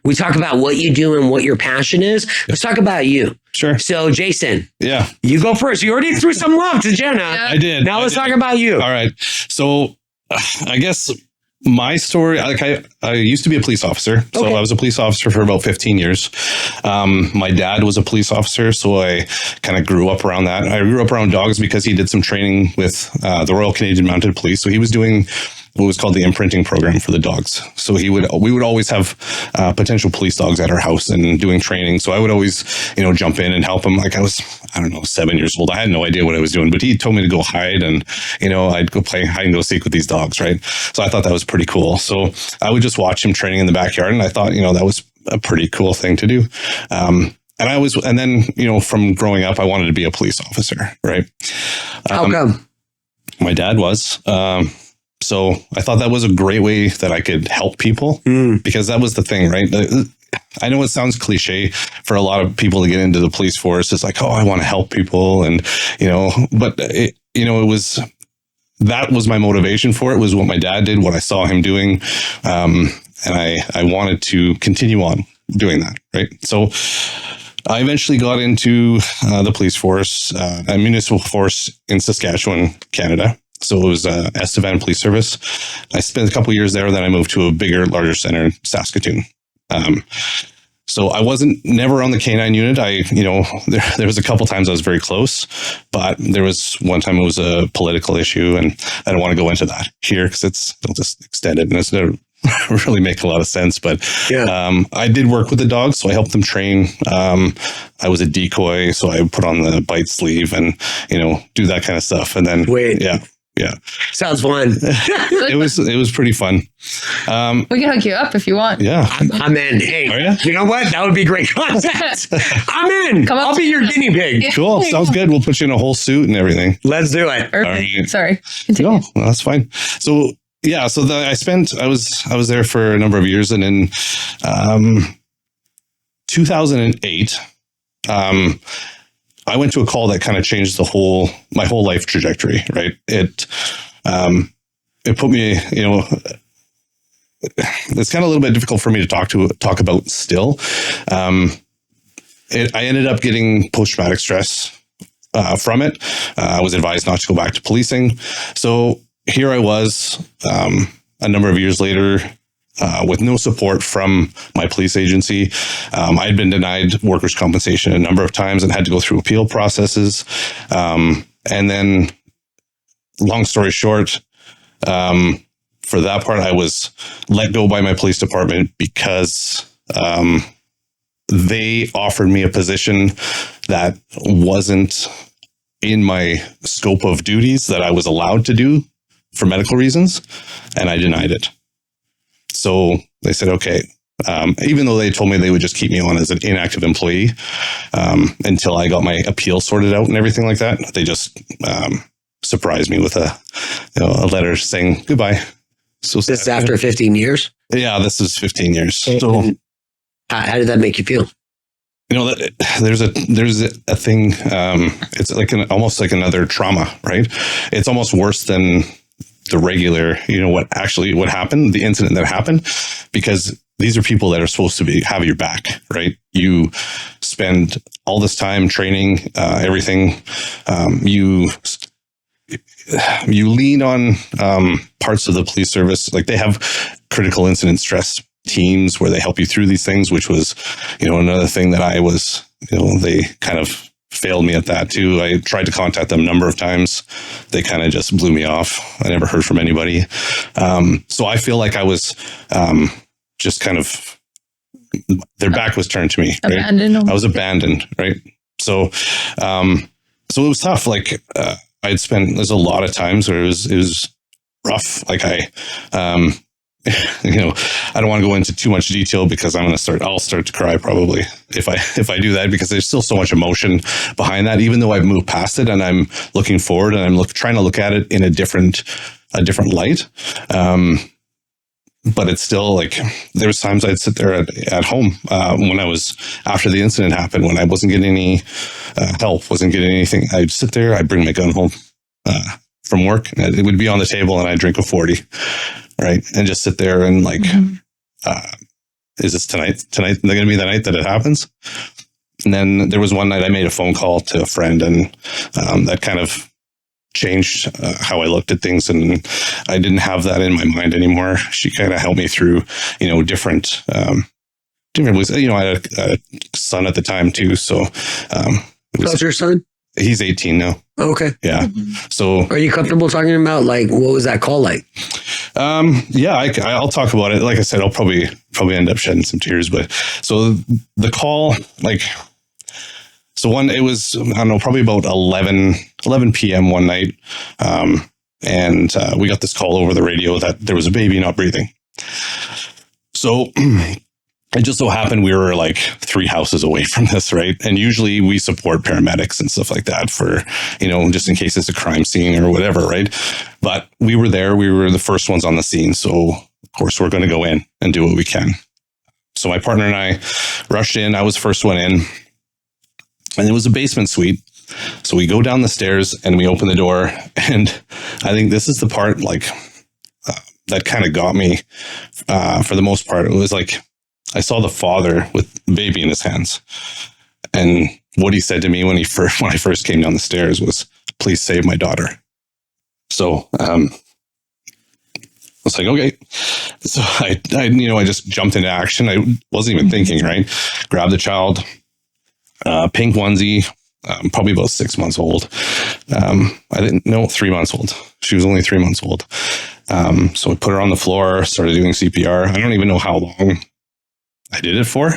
We talk about what you do and what your passion is. Let's talk about you. Sure. So, Jason. Yeah. You go first. You already threw some love to Jenna. I did. Now let's talk about you. All right. So, I guess my story, I used to be a police officer. So I was a police officer for about 15 years. My dad was a police officer, so I kind of grew up around that. I grew up around dogs because he did some training with the Royal Canadian Mounted Police. So he was doing what was called the imprinting program for the dogs. So we would always have potential police dogs at our house and doing training. So I would always, jump in and help him. Like I was, 7 years old. I had no idea what I was doing, but he told me to go hide and, I'd go play hide and go seek with these dogs. Right. So I thought that was pretty cool. So I would just watch him training in the backyard. And I thought, that was a pretty cool thing to do. And then, from growing up, I wanted to be a police officer. Right. How come? My dad was, so I thought that was a great way that I could help people because that was the thing, right? I know it sounds cliche for a lot of people to get into the police force. It's like, oh, I want to help people. And, but it was my motivation for it was what my dad did, what I saw him doing. And I wanted to continue on doing that. Right. So I eventually got into the police force, a municipal force in Saskatchewan, Canada. So it was Estevan Police Service. I spent a couple of years there. Then I moved to a larger center in Saskatoon. So I wasn't never on the K9 unit. There was a couple times I was very close, but there was one time it was a political issue, and I don't want to go into that here because they'll just extend it, and it's never really make a lot of sense. But I did work with the dogs, so I helped them train. I was a decoy, so I put on the bite sleeve and do that kind of stuff, and then Yeah. Sounds fun. It was pretty fun. We can hook you up if you want. Yeah. I'm in. Hey, you know what? That would be great content. I'm in. I'll be your guinea pig. Yeah. Cool. Sounds good. We'll put you in a whole suit and everything. Let's do it. Right. Sorry. No, that's fine. So yeah, so I was there for a number of years, and in 2008, I went to a call that kind of changed my whole life trajectory, right? It put me, it's kind of a little bit difficult for me to talk about still. I ended up getting post-traumatic stress from it. I was advised not to go back to policing. So here I was a number of years later, with no support from my police agency. I had been denied workers' compensation a number of times and had to go through appeal processes. And then, long story short, for that part, I was let go by my police department because they offered me a position that wasn't in my scope of duties that I was allowed to do for medical reasons, and I denied it. So they said, okay, even though they told me they would just keep me on as an inactive employee until I got my appeal sorted out and everything like that, they just surprised me with a letter saying goodbye. So this is after 15 years? Yeah, this is 15 years. So how did that make you feel? There's a thing. It's like almost like another trauma, right? It's almost worse than the regular, what happened, the incident that happened, because these are people that are supposed to have your back, right? You spend all this time training, everything. You lean on parts of the police service. Like they have critical incident stress teams where they help you through these things, which was, another thing that I was, they kind of failed me at that too. I tried to contact them a number of times. They kind of just blew me off. I never heard from anybody. So I feel like I was just kind of, their back was turned to me. Right? Abandoned. I was abandoned. Right. So it was tough. Like there's a lot of times where it was rough. Like I don't want to go into too much detail because I'll start to cry probably if I do that, because there's still so much emotion behind that, even though I've moved past it and I'm looking forward and I'm trying to look at it in a different light. But it's still like, there was times I'd sit there at home when I was, after the incident happened, when I wasn't getting any help, wasn't getting anything. I'd sit there, I'd bring my gun home from work, and it would be on the table and I'd drink a 40. Right. And just sit there and is this tonight? Tonight, they're going to be the night that it happens. And then there was one night I made a phone call to a friend, and that kind of changed how I looked at things, and I didn't have that in my mind anymore. She kind of helped me through, different ways. I had a son at the time too, so how's your son? He's 18 now. Okay. Yeah. So are you comfortable talking about like what was that call like? Yeah, I'll talk about it. Like I said, I'll probably end up shedding some tears. But so the call, it was, I don't know, probably about 11 p.m. one night. And we got this call over the radio that there was a baby not breathing. So it just so happened we were like 3 houses away from this, right? And usually we support paramedics and stuff like that for, just in case it's a crime scene or whatever, right? But we were there. We were the first ones on the scene. So, of course, we're going to go in and do what we can. So my partner and I rushed in. I was the first one in. And it was a basement suite. So we go down the stairs and we open the door. And I think this is the part that kind of got me for the most part. It was like, I saw the father with the baby in his hands. And what he said to me when I first came down the stairs was, "Please save my daughter." So I was like, okay. So I just jumped into action. I wasn't even thinking, right? Grabbed the child, pink onesie, probably about 6 months old. 3 months old. She was only 3 months old. So I put her on the floor, started doing CPR. I don't even know how long I did it for.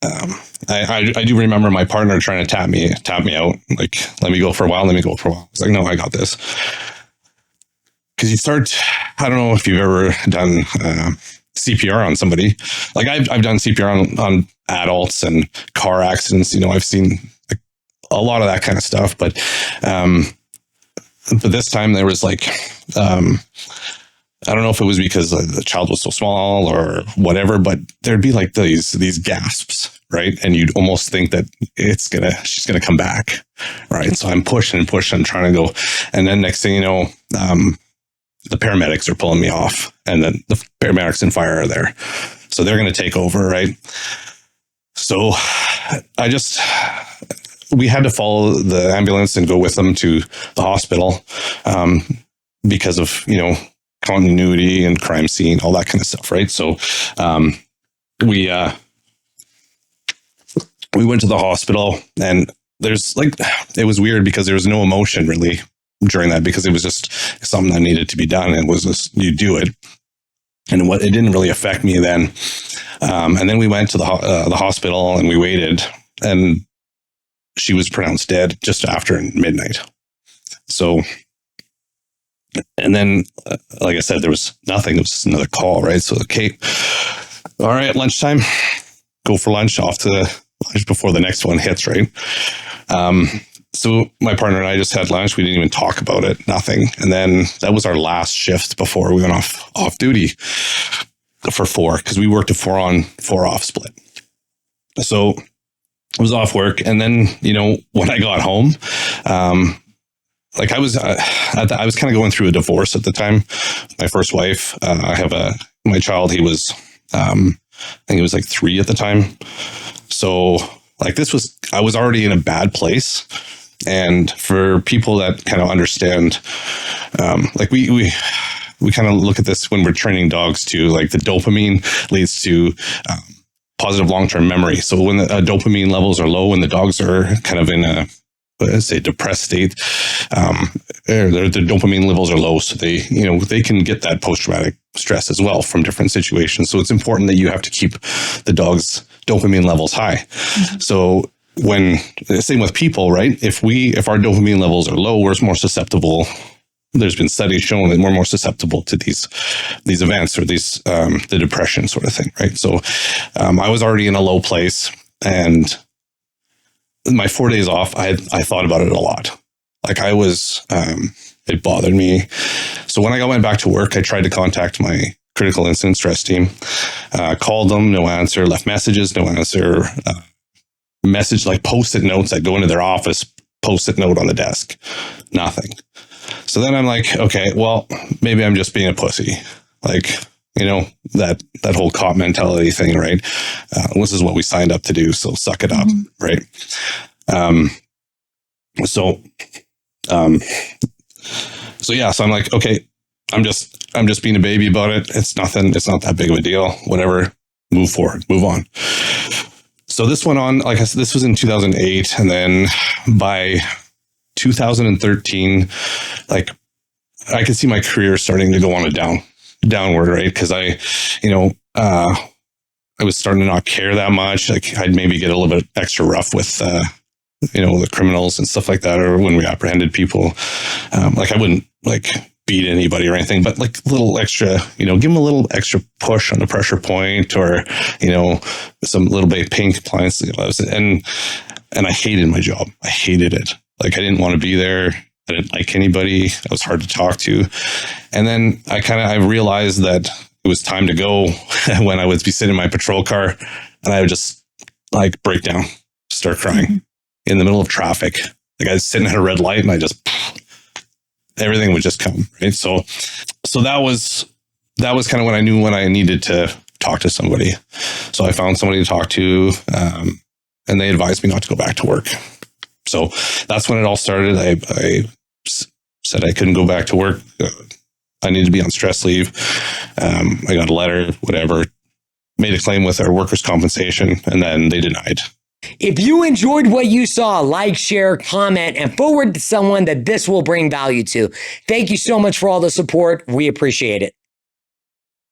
I do remember my partner trying to tap me out. Like, let me go for a while. I was like, no, I got this. Because you start, I don't know if you've ever done CPR on somebody. Like I've done CPR on adults and car accidents. I've seen a lot of that kind of stuff. But this time there was I don't know if it was because the child was so small or whatever, but there'd be like these gasps, right? And you'd almost think that she's gonna come back, right? So I'm pushing, I'm trying to go, and then next thing you know, the paramedics are pulling me off, and then the paramedics and fire are there, so they're gonna take over, right? So we had to follow the ambulance and go with them to the hospital because of continuity and crime scene, all that kind of stuff, right? So we went to the hospital, and it was weird because there was no emotion really during that, because it was just something that needed to be done. It was just, you do it. And it didn't really affect me then. And then we went to the hospital and we waited, and she was pronounced dead just after midnight. So, and then, like I said, there was nothing. It was just another call, right? So, okay, all right, lunchtime, go for lunch, off to lunch before the next one hits, right? So my partner and I just had lunch. We didn't even talk about it, nothing. And then that was our last shift before we went off duty for 4, because we worked a 4-on, 4-off split. So I was off work. And then, when I got home, I was kind of going through a divorce at the time. My first wife, I have my child, he was, I think he was like 3 at the time. So I was already in a bad place. And for people that kind of understand, we kind of look at this when we're training dogs too, like the dopamine leads to positive long-term memory. So when the dopamine levels are low and the dogs are kind of in a, let's say, depressed state, their dopamine levels are low. So they can get that post-traumatic stress as well from different situations. So it's important that you have to keep the dog's dopamine levels high. Mm-hmm. So same with people, right? If our dopamine levels are low, we're more susceptible. There's been studies showing that we're more susceptible to these events or the depression sort of thing, right? So I was already in a low place, and my 4 days off, I thought about it a lot. It bothered me. So when I went back to work, I tried to contact my critical incident stress team, called them, no answer, left messages, no answer, message like post-it notes. I'd go into their office, post-it note on the desk, nothing. So then I'm like, okay, well, maybe I'm just being a pussy. you know, that whole cop mentality thing, right? This is what we signed up to do, so suck it up, right? So yeah, so I'm like, okay, I'm just being a baby about it. It's nothing. It's not that big of a deal. Whatever. Move forward. Move on. So this went on, like I said, this was in 2008. And then by 2013, like I could see my career starting to go on a downward, right? Because I was starting to not care that much. Like I'd maybe get a little bit extra rough with, the criminals and stuff like that, or when we apprehended people. Like I wouldn't like beat anybody or anything, but like a little extra, give them a little extra push on the pressure point, or, some little bit of pain compliance. And I hated my job. I hated it. Like I didn't want to be there. I didn't like anybody. I was hard to talk to. And then I realized that it was time to go when I would be sitting in my patrol car, and I would just like break down, start crying in the middle of traffic. Like I was sitting at a red light, and everything would just come, right? So that was kind of when I knew when I needed to talk to somebody. So I found somebody to talk to, and they advised me not to go back to work. So that's when it all started. I said I couldn't go back to work. I needed to be on stress leave. I got a letter, whatever, made a claim with our workers' compensation, and then they denied. If you enjoyed what you saw, like, share, comment, and forward to someone that this will bring value to. Thank you so much for all the support. We appreciate it.